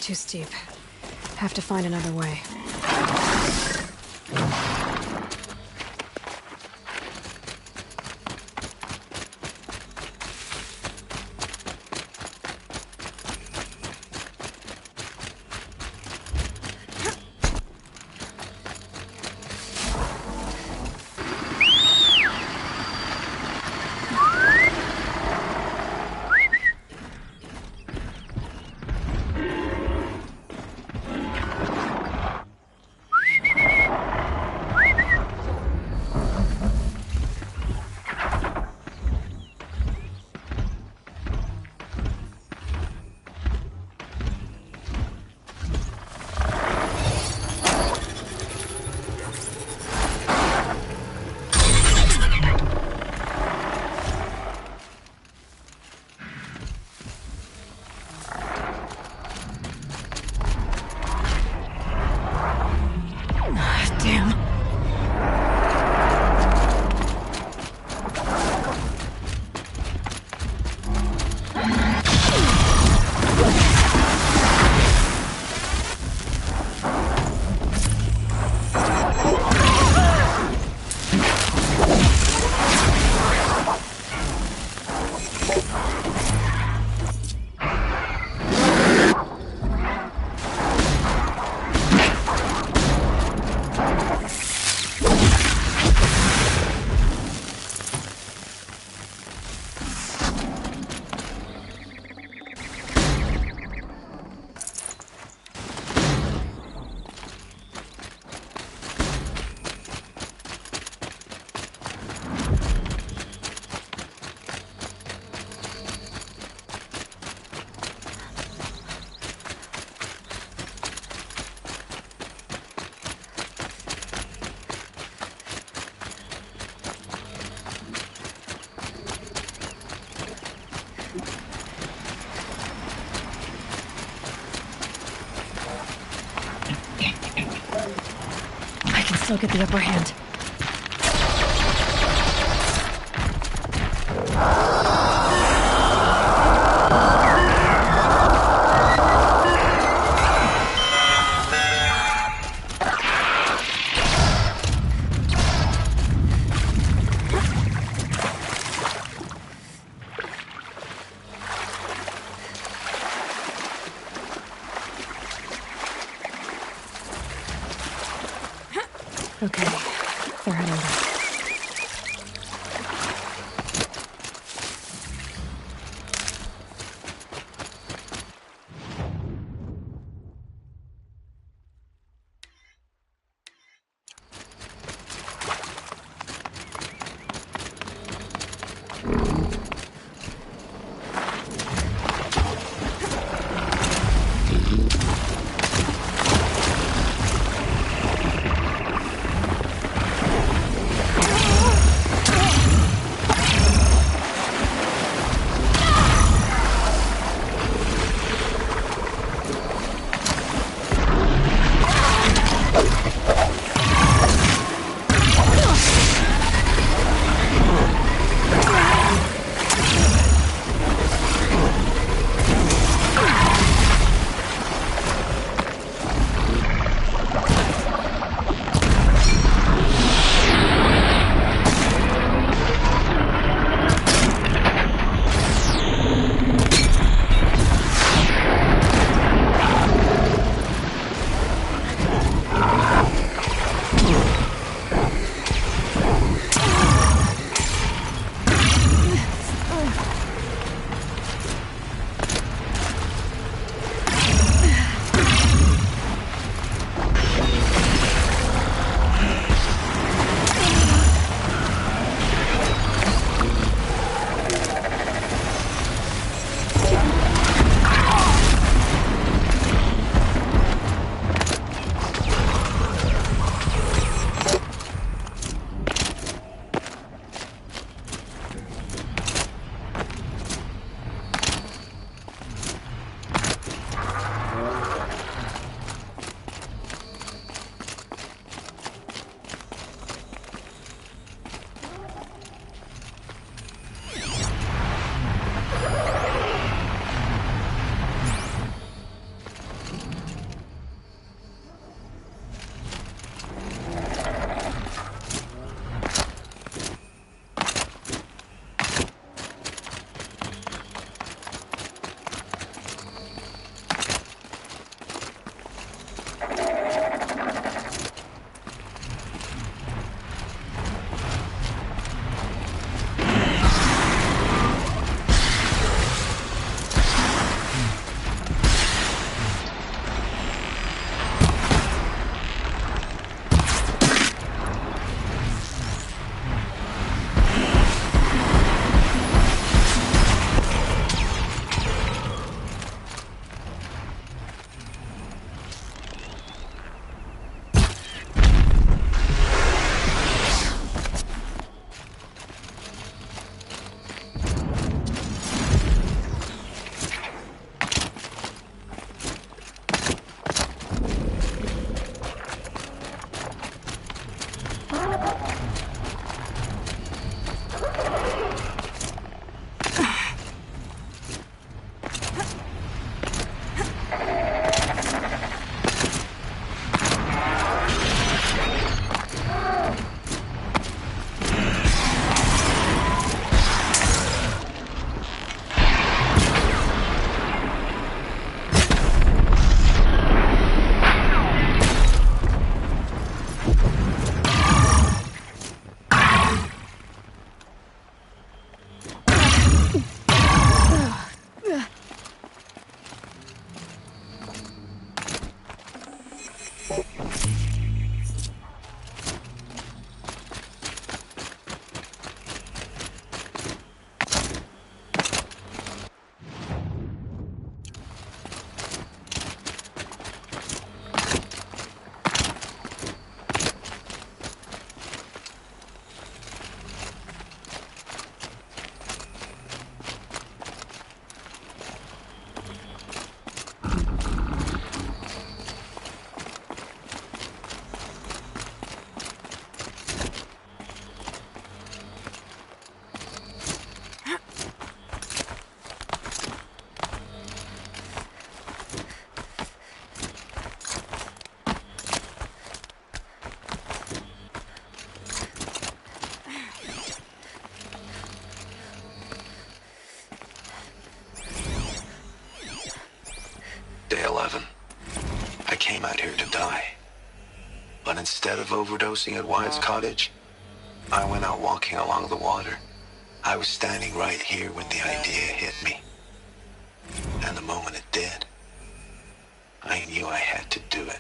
too steep. Have to find another way. Still get the upper hand. Okay, they're heading back. 11. I came out here to die. But instead of overdosing at Wyatt's cottage, I went out walking along the water. I was standing right here when the idea hit me. And the moment it did, I knew I had to do it.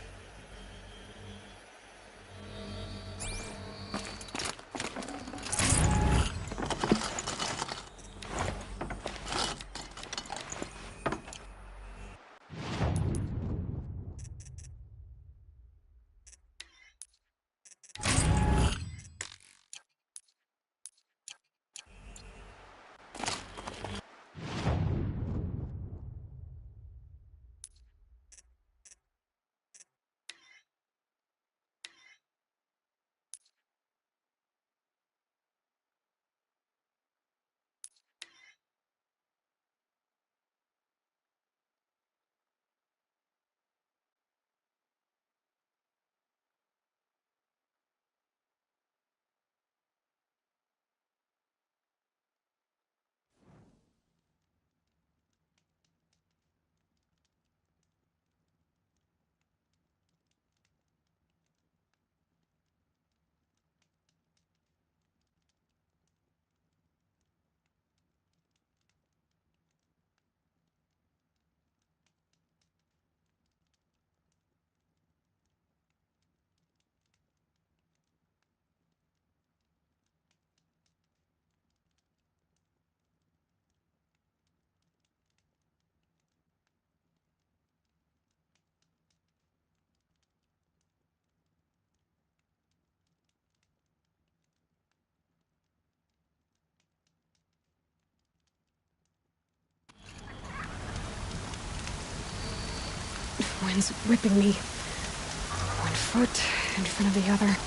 Wind's whipping me. One foot in front of the other.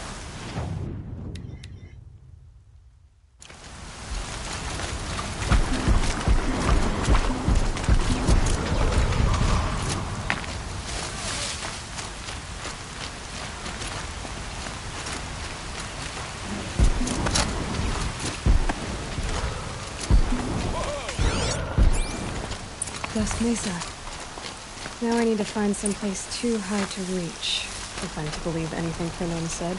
Dust Mesa. Now I need to find someplace too high to reach, if I'm to believe anything Quinlan said.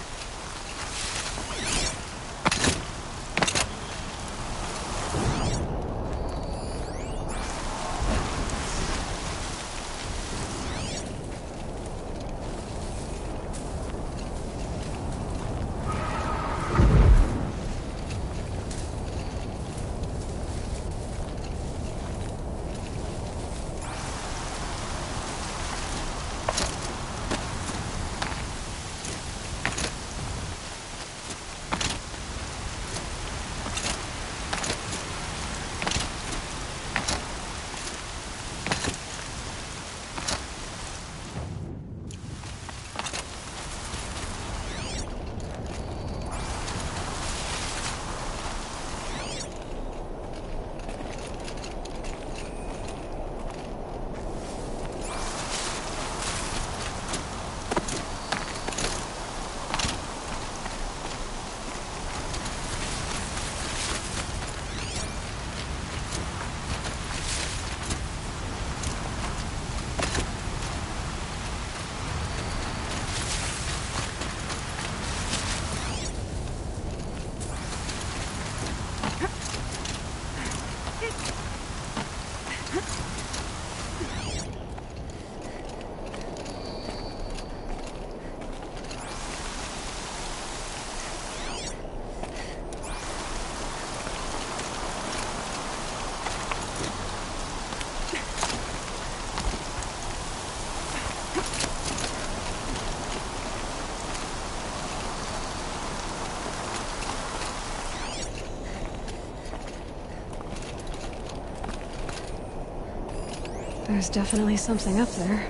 There's definitely something up there.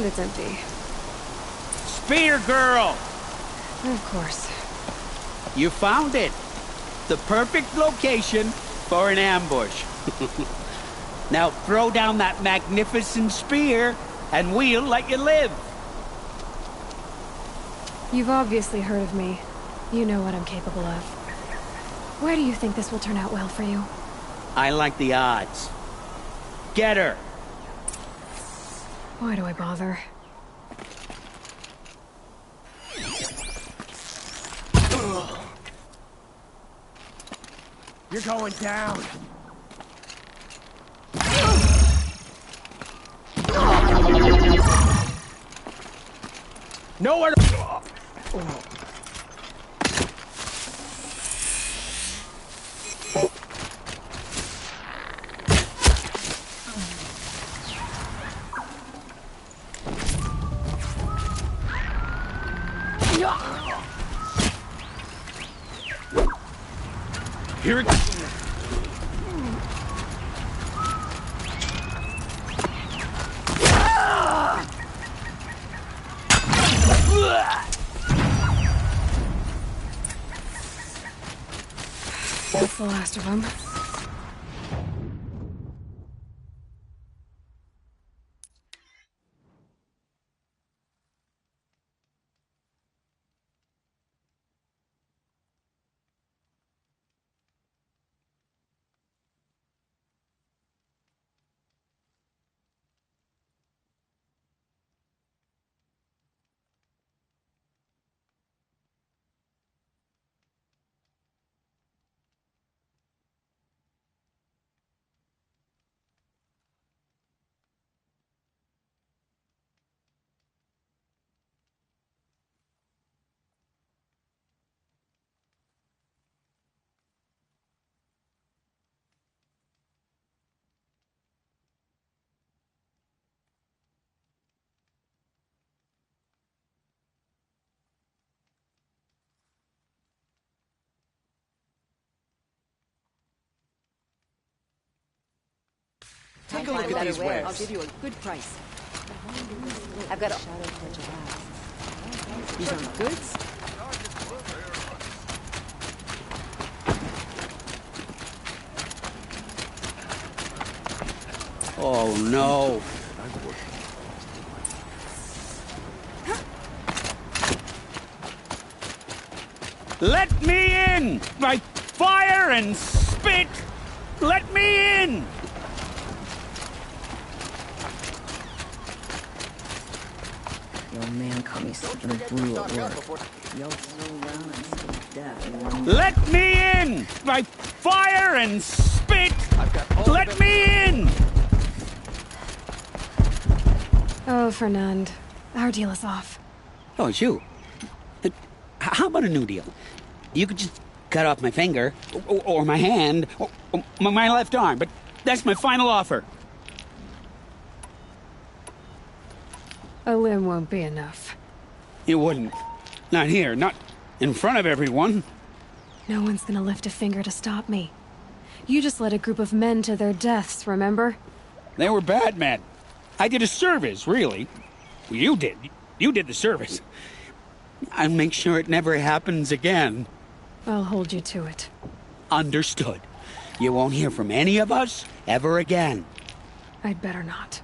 And it's empty. Spear girl! Of course. You found it. The perfect location for an ambush. Now throw down that magnificent spear, and we'll let you live. You've obviously heard of me. You know what I'm capable of. Where do you think this will turn out well for you? I like the odds. Get her. Why do I bother? You're going down. Nowhere to... Here it goes. That's the last of them. Take a look at these wares. I'll give you a good price. I've got a... These aren't goods? Oh no. Let me in! By fire and spit! Let me in! Your man caught me slipping a brew at work. Yelled so loud and so deaf. Let me in! By fire and spit! Let me in! Oh, Fernand. Our deal is off. Oh, it's you. How about a new deal? You could just cut off my finger, or my hand, or my left arm, but that's my final offer. A limb won't be enough. You wouldn't. Not here, not in front of everyone. No one's gonna lift a finger to stop me. You just led a group of men to their deaths, remember? They were bad men. I did a service, really. You did. You did the service. I'll make sure it never happens again. I'll hold you to it. Understood. You won't hear from any of us ever again. I'd better not.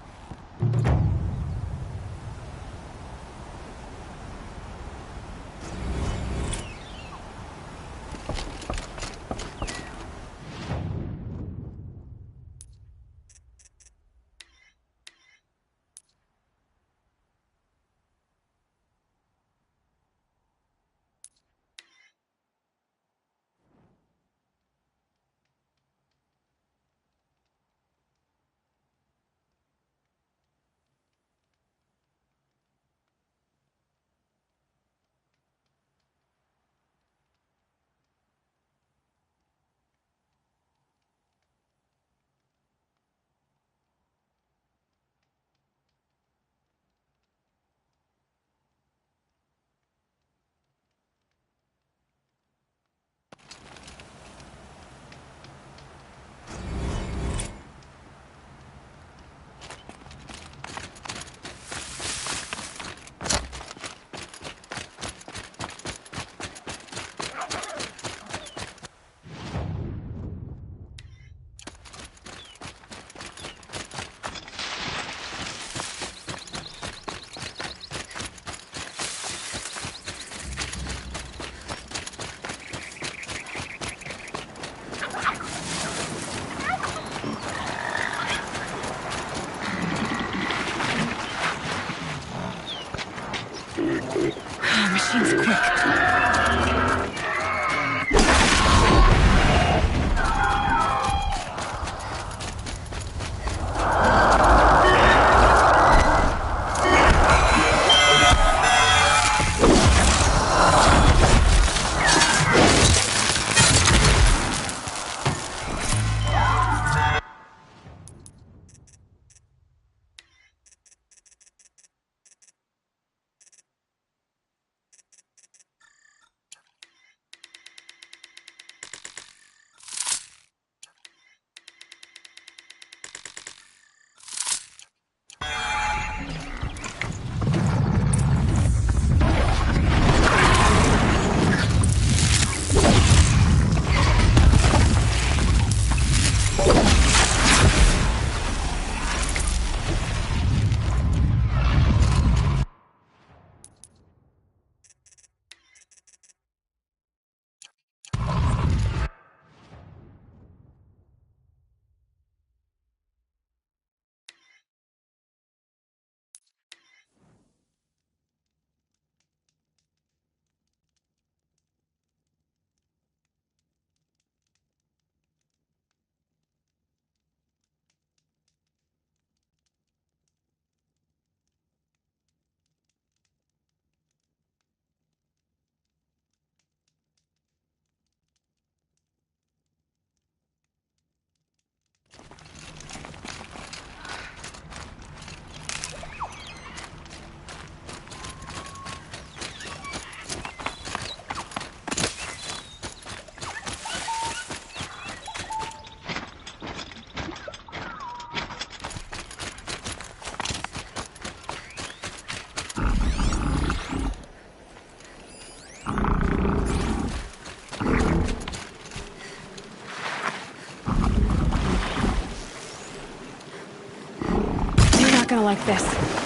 like this.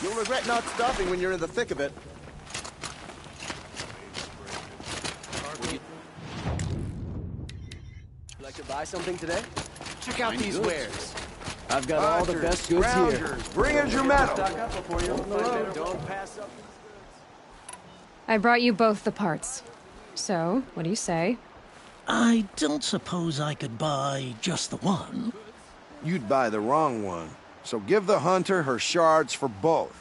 You'll regret not stopping when you're in the thick of it. Like to buy something today? Check out these wares. I've got all the best goods here. Bring us your metal. Stock up before you open the road. Don't pass up. I brought you both the parts. So, what do you say? I don't suppose I could buy just the one. You'd buy the wrong one. So give the hunter her shards for both.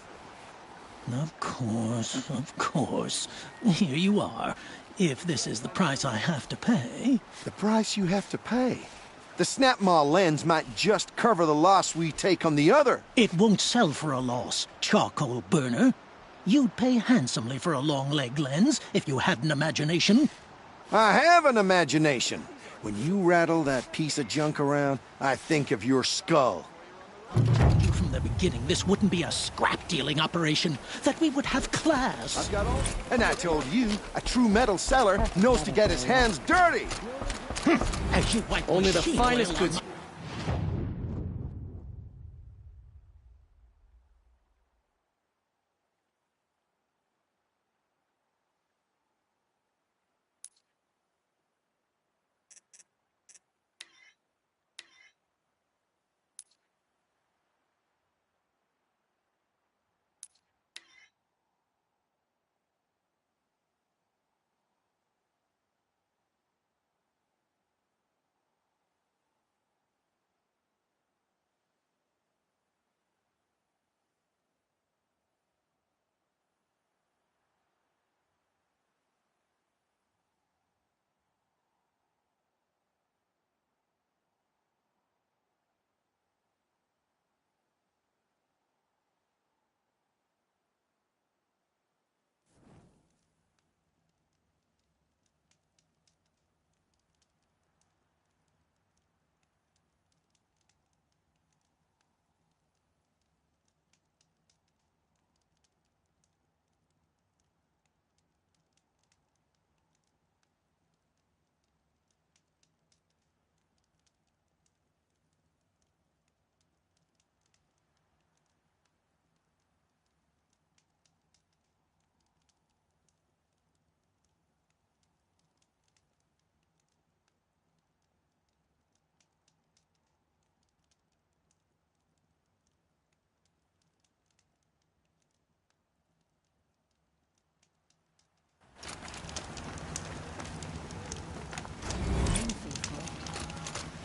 Of course, of course. Here you are. If this is the price I have to pay. The price you have to pay. The Snapmaw lens might just cover the loss we take on the other. It won't sell for a loss, charcoal burner. You'd pay handsomely for a long leg lens if you had an imagination. I have an imagination. When you rattle that piece of junk around, I think of your skull. From the beginning, this wouldn't be a scrap-dealing operation, that we would have class. I've got all... And I told you, a true metal seller knows to get his hands dirty. As you wipe Only the machine finest oil goods.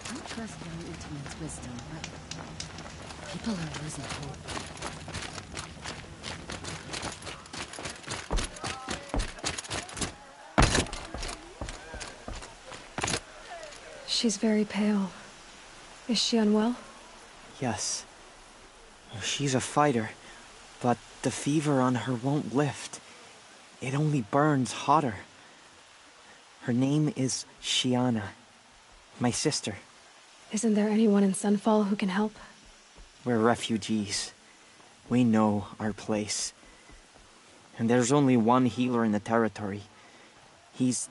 on Trust young Intimate's wisdom, but people are losing hope. She's very pale. Is she unwell? Yes. She's a fighter, but the fever on her won't lift. It only burns hotter. Her name is Shiana, my sister. Isn't there anyone in Sunfall who can help? We're refugees. We know our place. And there's only one healer in the territory. He's...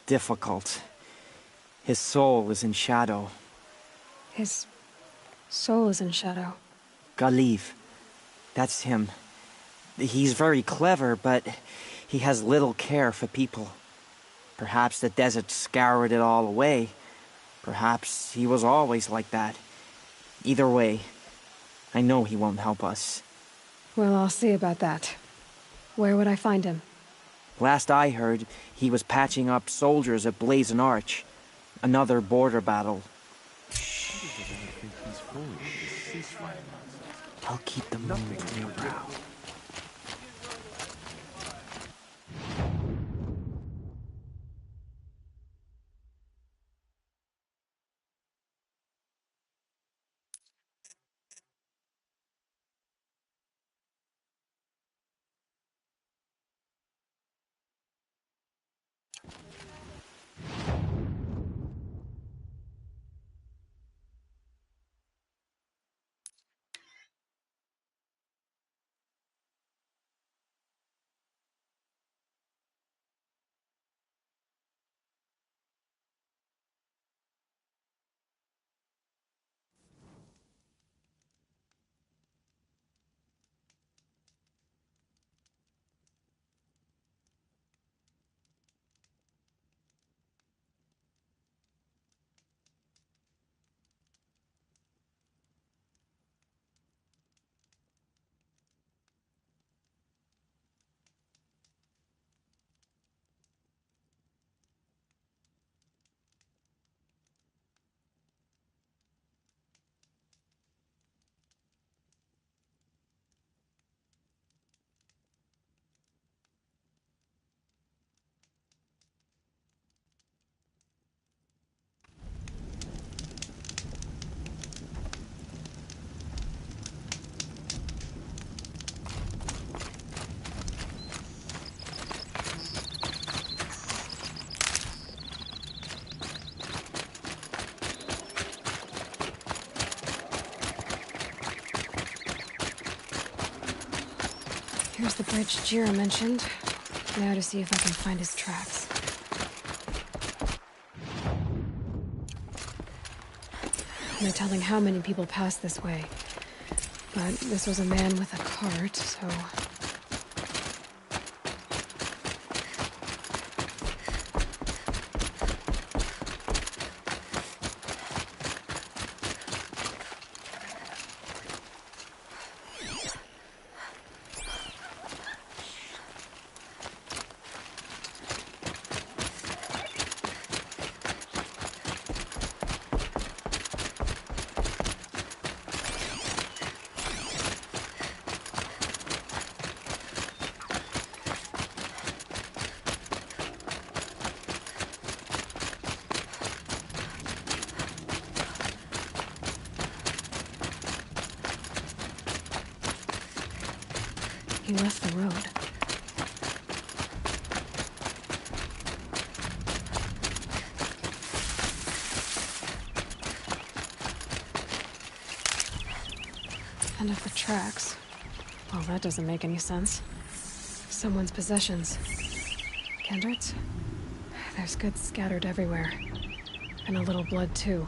difficult. His soul is in shadow, His soul is in shadow. Galiv. That's him. He's very clever, but he has little care for people. Perhaps the desert scoured it all away. Perhaps he was always like that. Either way, I know he won't help us. Well, I'll see about that. Where would I find him? Last I heard, he was patching up soldiers at Blazon Arch. Another border battle. I'll keep the moon in your brow. Here's the bridge Jira mentioned. Now to see if I can find his tracks. No telling how many people pass this way. But this was a man with a cart, so... He left the road. And if the tracks... Well, that doesn't make any sense. Someone's possessions. Kendrick's? There's goods scattered everywhere. And a little blood, too.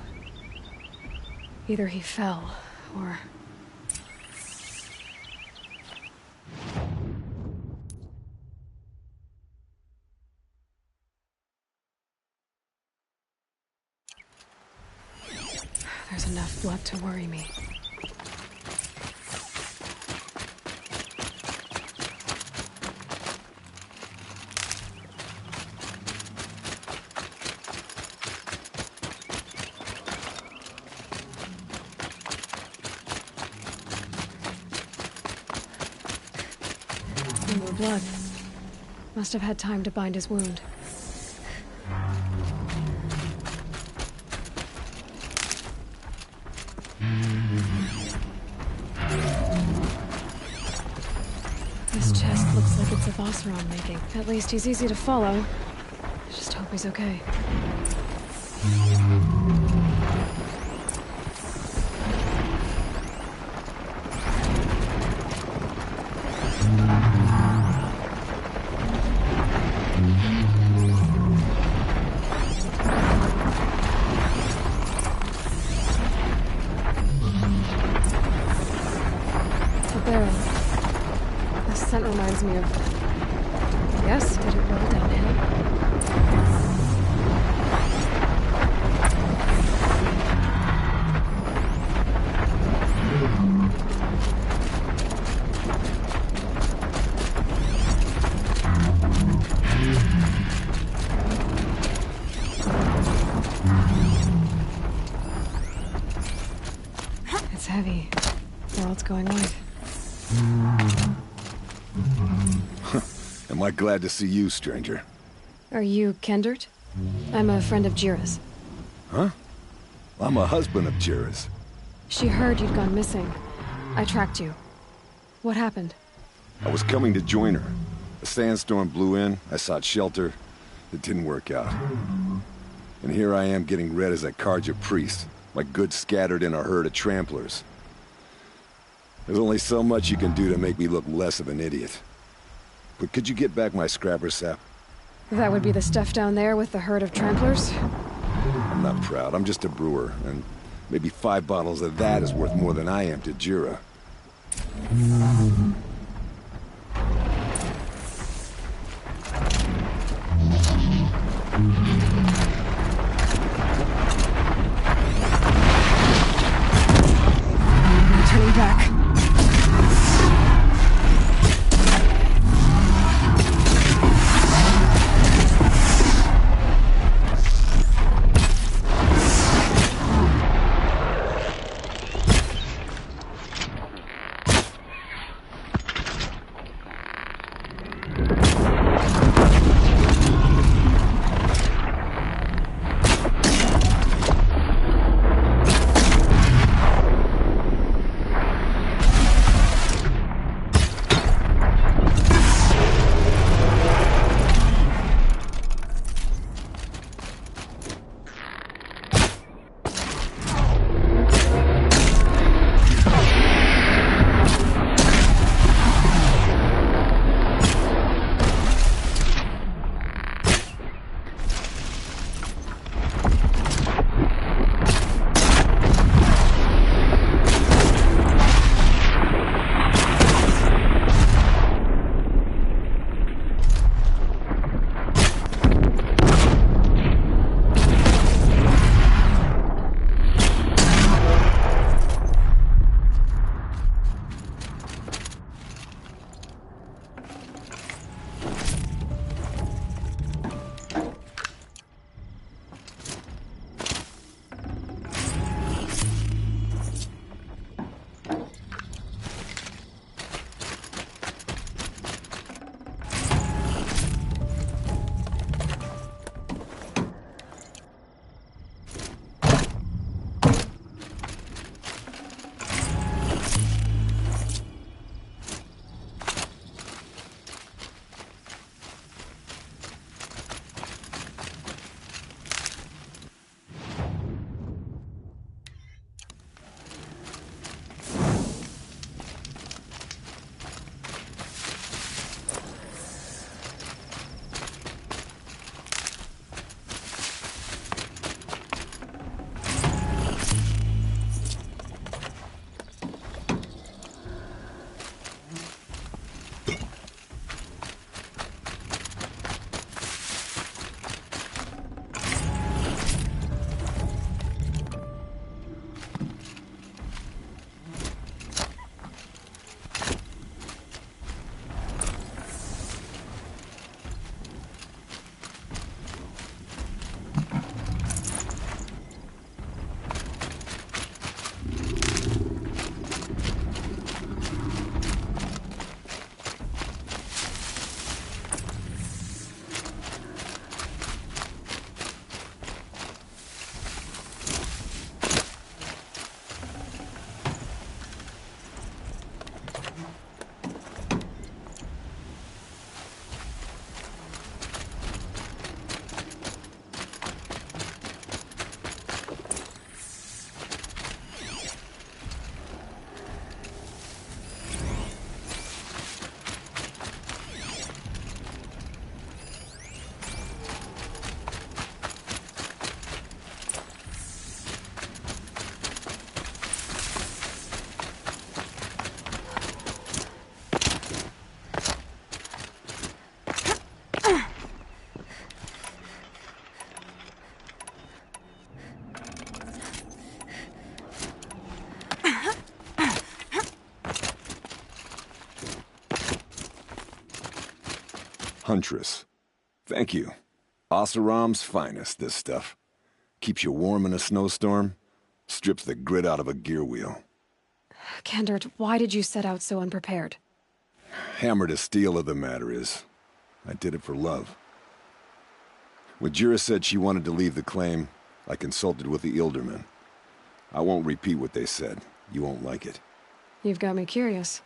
Either he fell, or... There's enough blood to worry me. No more blood. Must have had time to bind his wound. This chest looks like it's of Oseram making. At least he's easy to follow. Just hope he's okay. reminds me of... Yes, did it roll downhill? It's heavy. The world's going white. Am I glad to see you, stranger? Are you Kendert? I'm a friend of Jira's. Huh? I'm a husband of Jira's. She heard you'd gone missing. I tracked you. What happened? I was coming to join her. A sandstorm blew in, I sought shelter. It didn't work out. And here I am getting read as a Karja priest, my goods scattered in a herd of tramplers. There's only so much you can do to make me look less of an idiot. But could you get back my scrapper sap? That would be the stuff down there with the herd of tramplers? I'm not proud, I'm just a brewer, and maybe 5 bottles of that is worth more than I am to Jira. No turning back. Huntress. Thank you. Oseram's finest, this stuff. Keeps you warm in a snowstorm, strips the grit out of a gear wheel. Kendert, why did you set out so unprepared? Hammer to steel of the matter is, I did it for love. When Jira said she wanted to leave the claim, I consulted with the Ildermen. I won't repeat what they said. You won't like it. You've got me curious.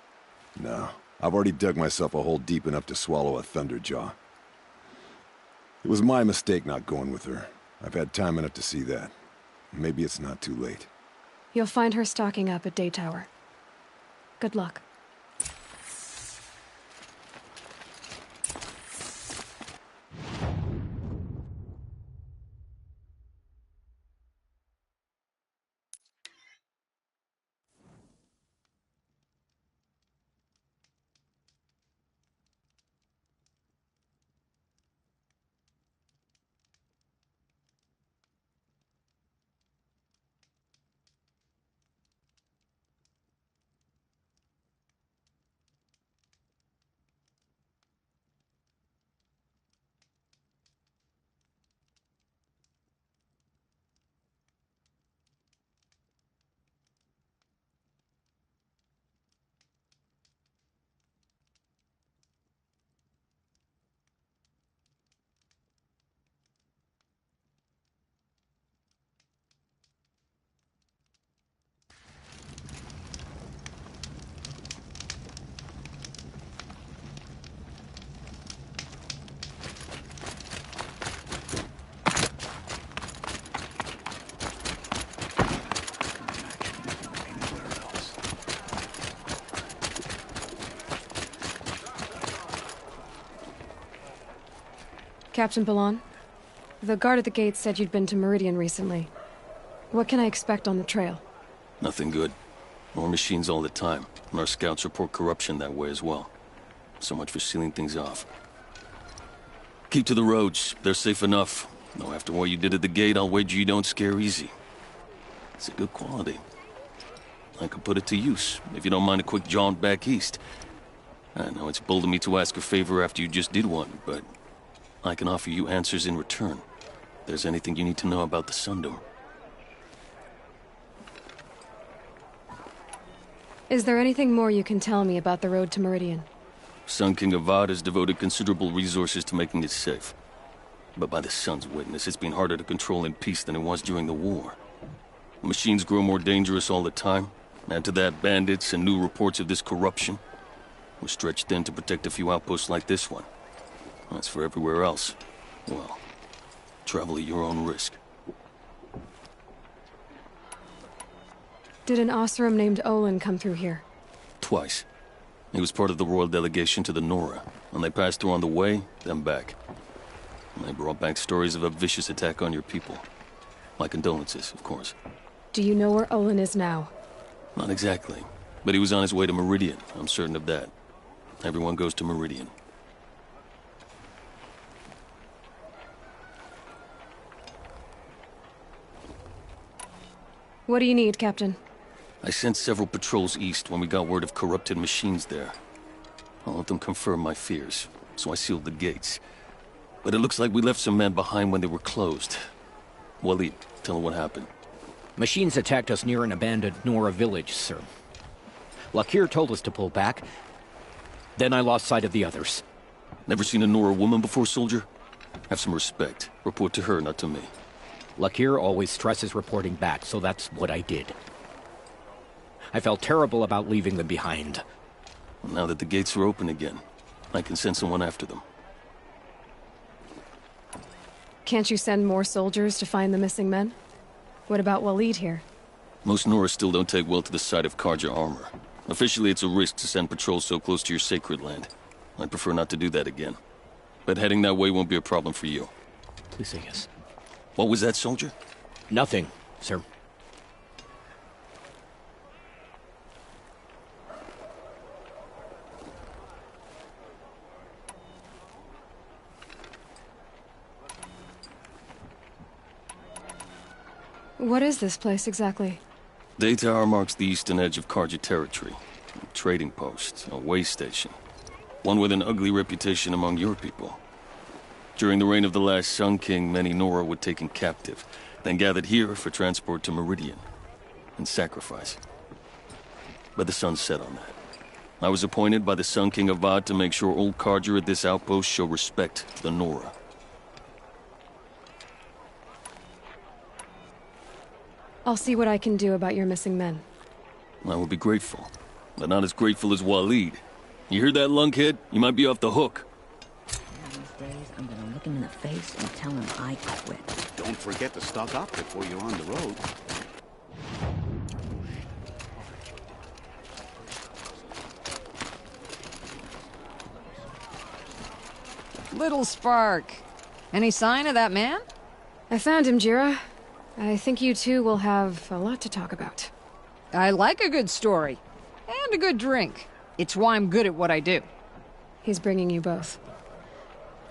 No, I've already dug myself a hole deep enough to swallow a thunderjaw. It was my mistake not going with her. I've had time enough to see that. Maybe it's not too late. You'll find her stocking up at Day Tower. Good luck. Captain Ballon, the guard at the gate said you'd been to Meridian recently. What can I expect on the trail? Nothing good. More machines all the time, and our scouts report corruption that way as well. So much for sealing things off. Keep to the roads. They're safe enough. Though after what you did at the gate, I'll wager you don't scare easy. It's a good quality. I could put it to use, if you don't mind a quick jaunt back east. I know it's bold of me to ask a favor after you just did one, but I can offer you answers in return. If there's anything you need to know about the Sundom. Is there anything more you can tell me about the road to Meridian? Sun King Avad has devoted considerable resources to making it safe. But by the Sun's witness, it's been harder to control in peace than it was during the war. Machines grow more dangerous all the time. Add to that bandits and new reports of this corruption. We're stretched thin to protect a few outposts like this one. As for everywhere else, well, travel at your own risk. Did an Oseram named Olin come through here? Twice. He was part of the royal delegation to the Nora, and they passed through on the way, then back. And they brought back stories of a vicious attack on your people. My condolences, of course. Do you know where Olin is now? Not exactly, but he was on his way to Meridian, I'm certain of that. Everyone goes to Meridian. What do you need, Captain? I sent several patrols east when we got word of corrupted machines there. I'll let them confirm my fears, so I sealed the gates. But it looks like we left some men behind when they were closed. Waleed, tell them what happened. Machines attacked us near an abandoned Nora village, sir. Lakir told us to pull back. Then I lost sight of the others. Never seen a Nora woman before, soldier? Have some respect. Report to her, not to me. Lakir always stresses reporting back, so that's what I did. I felt terrible about leaving them behind. Well, now that the gates are open again, I can send someone after them. Can't you send more soldiers to find the missing men? What about Waleed here? Most Nora still don't take well to the sight of Karja armor. Officially, it's a risk to send patrols so close to your sacred land. I'd prefer not to do that again. But heading that way won't be a problem for you. Please say yes. What was that, soldier? Nothing, sir. What is this place exactly? Day Tower marks the eastern edge of Karja territory. A trading post, a way station. One with an ugly reputation among your people. During the reign of the last Sun King, many Nora were taken captive, then gathered here for transport to Meridian and sacrifice. But the sun set on that. I was appointed by the Sun King Avad to make sure old Carja at this outpost show respect to the Nora. I'll see what I can do about your missing men. I would be grateful, but not as grateful as Waleed. You hear that, lunkhead? You might be off the hook. One of these days, I'm gonna look him in the face and tell him I quit. Don't forget to stock up before you're on the road. Little Spark. Any sign of that man? I found him, Jira. I think you two will have a lot to talk about. I like a good story. And a good drink. It's why I'm good at what I do. He's bringing you both.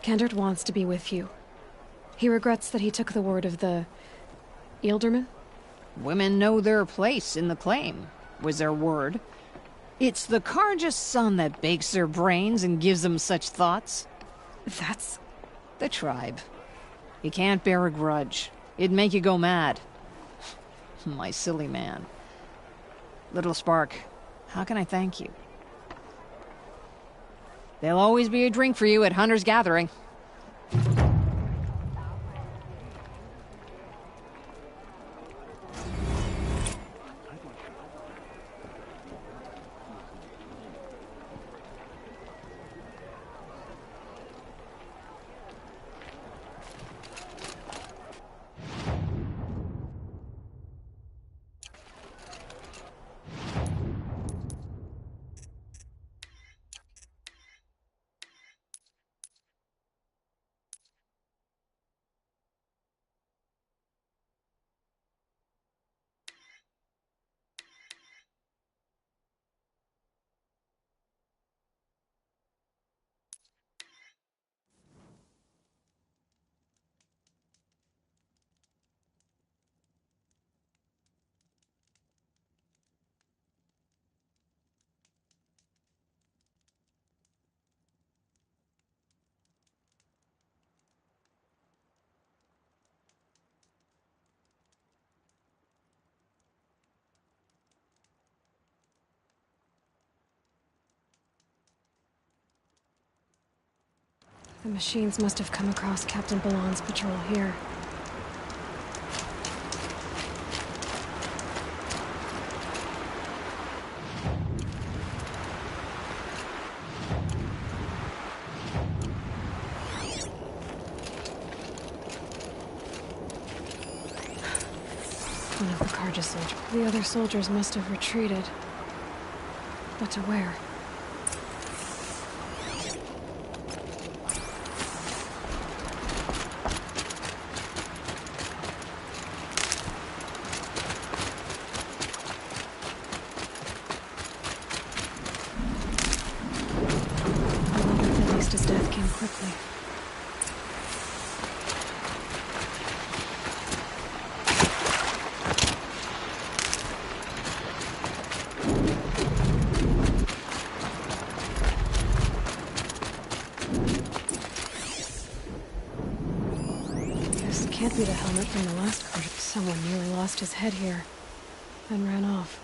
Kendrick wants to be with you. He regrets that he took the word of the... Ealdorman? Women know their place in the claim, was their word. It's the Carja sun that bakes their brains and gives them such thoughts. That's... the tribe. You can't bear a grudge. It'd make you go mad. My silly man. Little Spark, how can I thank you? There'll always be a drink for you at Hunter's Gathering. The machines must have come across Captain Balan's patrol here. One of the Carja soldiers. The other soldiers must have retreated. But to where? At least his death came quickly. This can't be the helmet from the last crash. Someone nearly lost his head here, then ran off.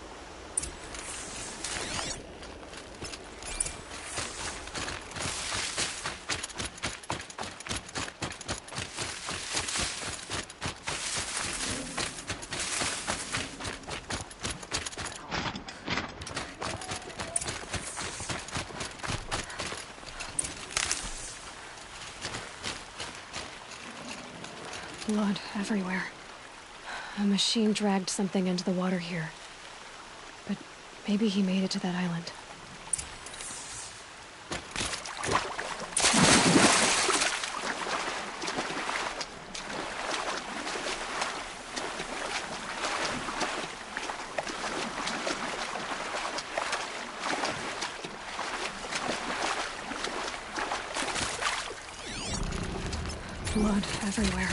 Blood everywhere. A machine dragged something into the water here. But maybe he made it to that island. Blood everywhere.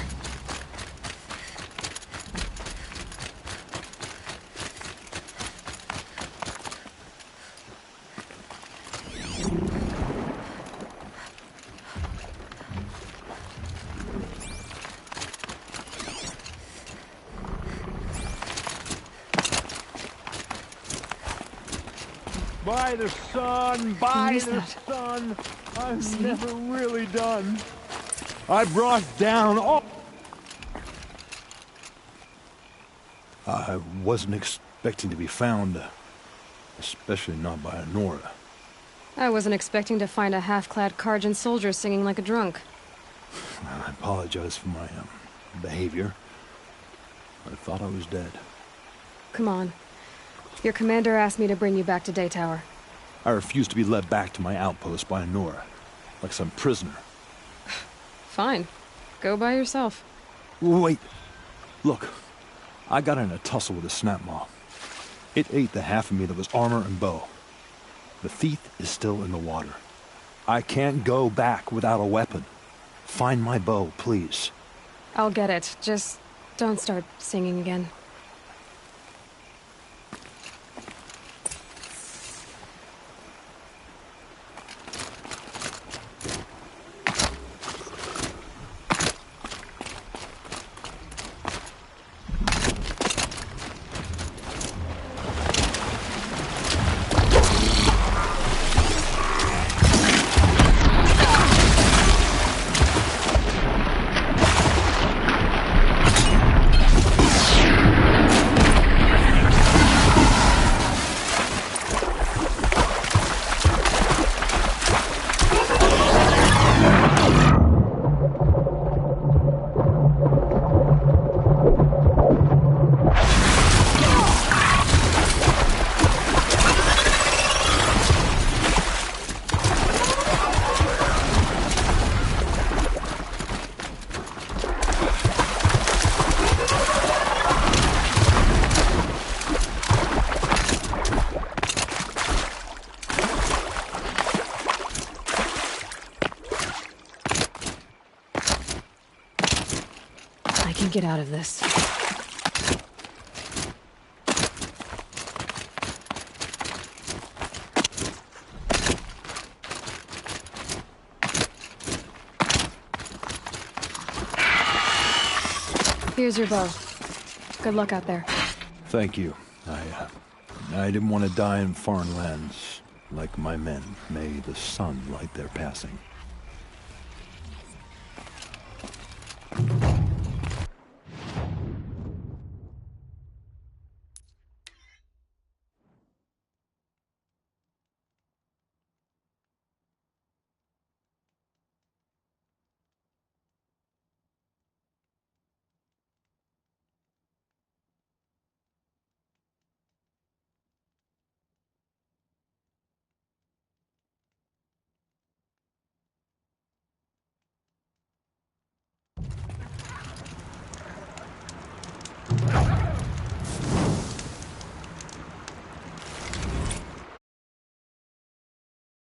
By the sun, by the that? sun, I'm See? never really done. I brought down all... I wasn't expecting to be found, especially not by Honora. I wasn't expecting to find a half-clad Karjan soldier singing like a drunk. I apologize for my behavior. I thought I was dead. Come on. Your commander asked me to bring you back to Daytower. I refused to be led back to my outpost by Honora, like some prisoner. Fine. Go by yourself. Wait. Look. I got in a tussle with a snapmaw. It ate the half of me that was armor and bow. The thief is still in the water. I can't go back without a weapon. Find my bow, please. I'll get it. Just don't start singing again. Get out of this. Here's your bow. Good luck out there. Thank you. I didn't want to die in foreign lands. Like my men, may the sun light their passing.